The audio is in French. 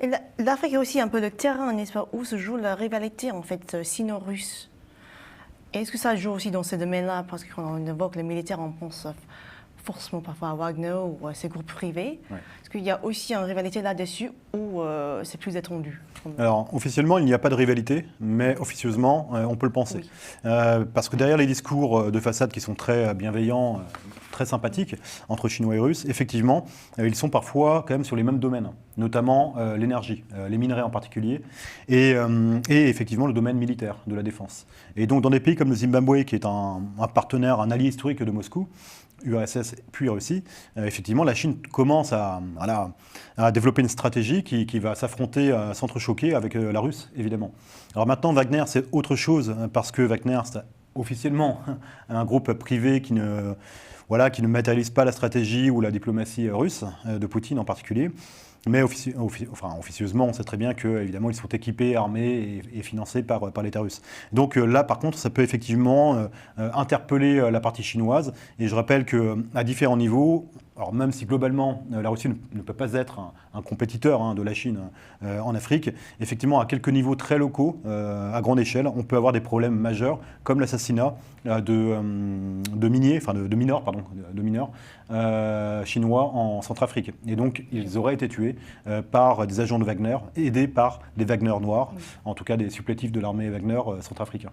Et l'Afrique est aussi un peu le terrain, n'est-ce pas, où se joue la rivalité en fait sino-russe. Est-ce que ça joue aussi dans ce domaine-là? Parce que quand on évoque les militaires, on pense forcément parfois à Wagner ou à ces groupes privés. Ouais. Est-ce qu'il y a aussi une rivalité là-dessus ou c'est plus étendu? Alors, officiellement, il n'y a pas de rivalité, mais officieusement, on peut le penser. Oui. Parce que derrière les discours de façade qui sont très bienveillants, très sympathiques, entre Chinois et Russes, effectivement, ils sont parfois quand même sur les mêmes domaines, notamment l'énergie, les minerais en particulier, et effectivement le domaine militaire, de la défense. Et donc, dans des pays comme le Zimbabwe, qui est un partenaire, un allié historique de Moscou, URSS puis Russie, effectivement, la Chine commence à développer une stratégie qui va s'affronter, s'entrechoquer avec la Russe, évidemment. Alors maintenant, Wagner, c'est autre chose, parce que Wagner, c'est officiellement un groupe privé qui ne matérialise pas la stratégie ou la diplomatie russe, de Poutine en particulier. Mais officieusement, on sait très bien qu'évidemment, ils sont équipés, armés et financés par l'État russe. Donc là, par contre, ça peut effectivement interpeller la partie chinoise. Et je rappelle qu'à différents niveaux, alors même si globalement, la Russie ne peut pas être un compétiteur de la Chine en Afrique, effectivement, à quelques niveaux très locaux, à grande échelle, on peut avoir des problèmes majeurs, comme l'assassinat de mineurs chinois en Centrafrique. Et donc, ils auraient été tués par des agents de Wagner, aidés par des Wagner noirs, en tout cas des supplétifs de l'armée Wagner centrafricain.